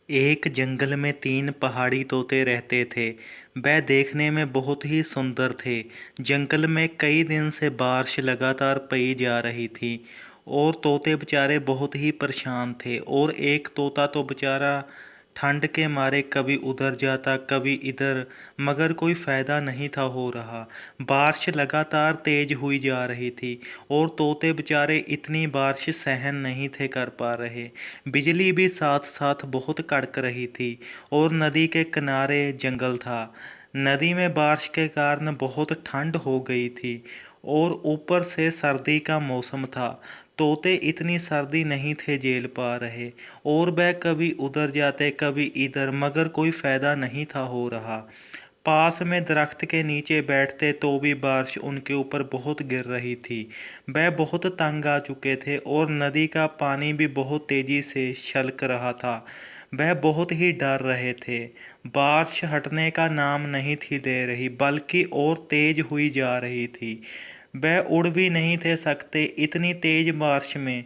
एक जंगल में 3 पहाड़ी तोते रहते थे। वह देखने में बहुत ही सुंदर थे। जंगल में कई दिन से बारिश लगातार पई जा रही थी और तोते बेचारे बहुत ही परेशान थे। और एक तोता तो बेचारा ठंड के मारे कभी उधर जाता कभी इधर, मगर कोई फ़ायदा नहीं था हो रहा। बारिश लगातार तेज़ हुई जा रही थी और तोते बेचारे इतनी बारिश सहन नहीं थे कर पा रहे। बिजली भी साथ साथ बहुत कड़क रही थी और नदी के किनारे जंगल था। नदी में बारिश के कारण बहुत ठंड हो गई थी और ऊपर से सर्दी का मौसम था। तोते इतनी सर्दी नहीं थे झेल पा रहे और वह कभी उधर जाते कभी इधर, मगर कोई फ़ायदा नहीं था हो रहा। पास में दरख्त के नीचे बैठते तो भी बारिश उनके ऊपर बहुत गिर रही थी। वह बहुत तंग आ चुके थे और नदी का पानी भी बहुत तेजी से छलक रहा था। वह बहुत ही डर रहे थे। बारिश हटने का नाम नहीं थी ले रही, बल्कि और तेज हुई जा रही थी। वह उड़ भी नहीं थे सकते इतनी तेज बारिश में।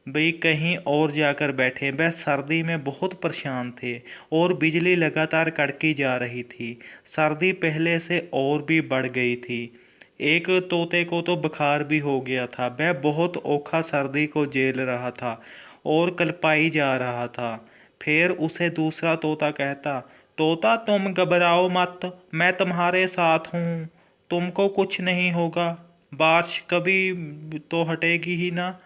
भाई कहीं और जाकर बैठे। वह सर्दी में बहुत परेशान थे और बिजली लगातार कड़की जा रही थी। सर्दी पहले से और भी बढ़ गई थी। एक तोते को तो बुखार भी हो गया था। वह बहुत औखा सर्दी को झेल रहा था और कलपाई जा रहा था। फिर उसे दूसरा तोता कहता, तोता तुम घबराओ मत, मैं तुम्हारे साथ हूँ, तुमको कुछ नहीं होगा। बारिश कभी तो हटेगी ही ना।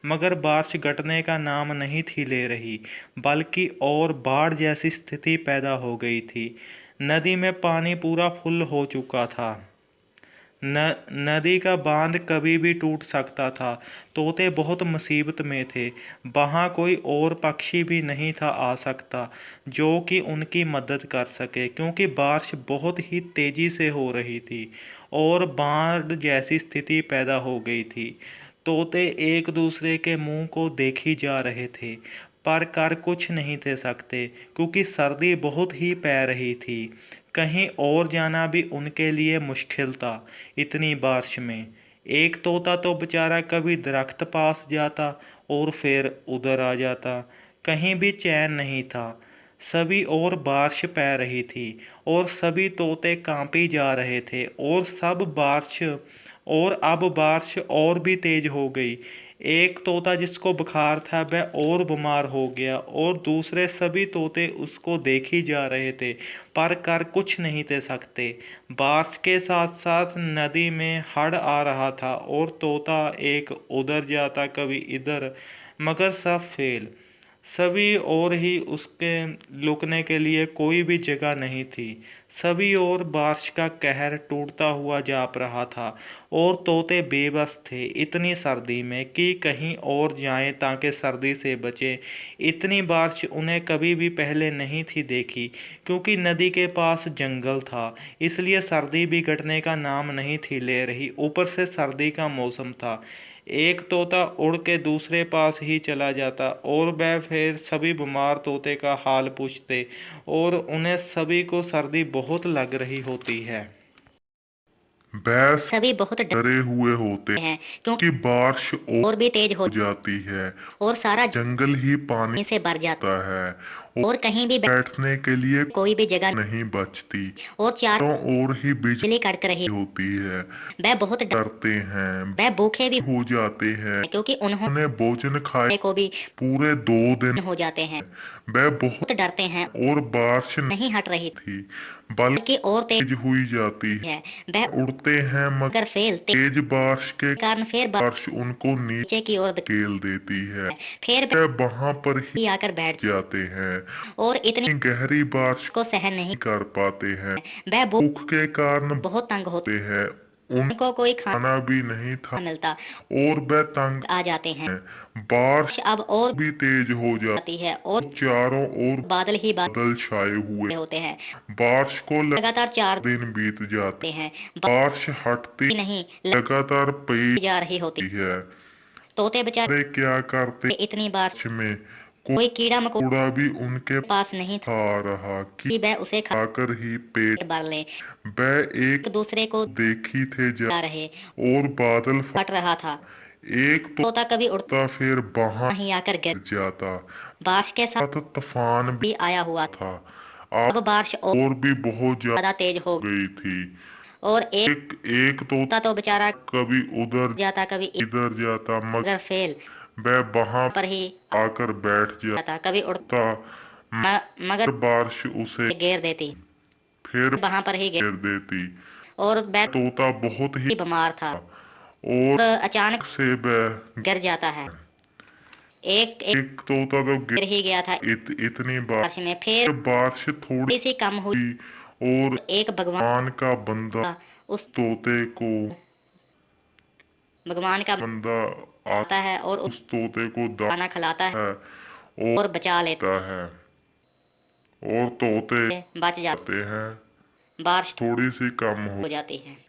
मगर बारिश घटने का नाम नहीं थी ले रही, बल्कि और बाढ़ जैसी स्थिति पैदा हो गई थी। नदी में पानी पूरा फुल हो चुका था। नदी का बांध कभी भी टूट सकता था। तोते बहुत मुसीबत में थे। वहाँ कोई और पक्षी भी नहीं था आ सकता जो कि उनकी मदद कर सके, क्योंकि बारिश बहुत ही तेजी से हो रही थी और बाढ़ जैसी स्थिति पैदा हो गई थी। तोते एक दूसरे के मुंह को देखी जा रहे थे, पर कर कुछ नहीं थे सकते, क्योंकि सर्दी बहुत ही पै रही थी। कहीं और जाना भी उनके लिए मुश्किल था इतनी बारिश में। एक तोता तो बेचारा कभी दरख्त पास जाता और फिर उधर आ जाता। कहीं भी चैन नहीं था। सभी ओर बारिश पै रही थी और सभी तोते कांपी जा रहे थे और सब बारिश और अब बारिश और भी तेज हो गई। एक तोता जिसको बुखार था वह और बीमार हो गया और दूसरे सभी तोते उसको देख ही जा रहे थे, पर कर कुछ नहीं थे सकते। बारिश के साथ साथ नदी में हड़ आ रहा था और तोता एक उधर जाता कभी इधर, मगर सब फेल। सभी ओर ही उसके लुकने के लिए कोई भी जगह नहीं थी। सभी ओर बारिश का कहर टूटता हुआ जाप रहा था और तोते बेबस थे इतनी सर्दी में कि कहीं और जाएं ताकि सर्दी से बचें। इतनी बारिश उन्हें कभी भी पहले नहीं थी देखी, क्योंकि नदी के पास जंगल था, इसलिए सर्दी भी घटने का नाम नहीं थी ले रही। ऊपर से सर्दी का मौसम था। एक तोता उड़ के दूसरे पास ही चला जाता और वह फिर सभी बीमार तोते का हाल पूछते और उन्हें सभी को सर्दी बहुत लग रही होती है। वह सभी बहुत डरे हुए होते हैं क्योंकि बारिश और भी तेज हो जाती है और सारा जंगल ही पानी से भर जाता है और कहीं भी बैठने के लिए कोई भी जगह नहीं बचती और चारों ओर ही बिजली कड़क रही होती है। वह बहुत डरते हैं, वह भूखे भी हो जाते हैं क्योंकि उन्होंने भोजन खाए को भी पूरे 2 दिन हो जाते हैं। वह बहुत डरते हैं और बारिश नहीं हट रही थी, बल्कि और तेज हुई जाती है। वह उड़ते हैं मगर फिर तेज बारिश के कारण फिर बारिश उनको नीचे की ओर धकेल देती है। फिर वह वहां पर ही आकर बैठ जाते हैं और इतनी गहरी बारिश को सहन नहीं कर पाते हैं। वह भूख के कारण बहुत तंग होते हैं। उनको कोई खाना भी नहीं था मिलता और वह तंग आ जाते हैं। बारिश अब और भी तेज हो जाती है और चारों ओर बादल ही बादल छाए हुए होते हैं। बारिश को लगातार 4 दिन बीत जाते हैं। बारिश हटती नहीं, लगातार पई जा रही होती है। तोते बेचारे क्या करते इतनी बारिश में कोई कीड़ा मकोड़ा भी उनके पास नहीं था आ रहा कि वह उसे खाकर ही पेट भर ले। वह एक दूसरे को देख ही थे जा रहे और बादल फट रहा था। एक तोता कभी उड़ता तोता फिर वहां ही आकर गिर जाता। बारिश के साथ तो तूफान भी भी आया हुआ था। अब बारिश और भी बहुत ज्यादा तेज हो गई थी। और एक एक एक तोता तोता तो बेचारा कभी उधर जाता कभी इधर जाता, इधर फेल मगर वह वहां पर ही आकर बैठ जाता कभी जाता। मगर बारिश उसे घेर देती फिर वहां पर ही घेर देती। और बैल तोता बहुत ही भी बीमार था और और अचानक से वह गिर जाता है एक एक एक तोता तो गिर ही गया था इतनी बारिश में फिर बारिश थोड़ी सी कम हुई हुई और एक भगवान भगवान का बंदा उस तोते को भगवान का बंदा आता है और उस तोते को खाना खिलाता है है और बचा देता है और तोते लेते बच आते हैं। बारिश थोड़ी सी कम हो हो जाती है।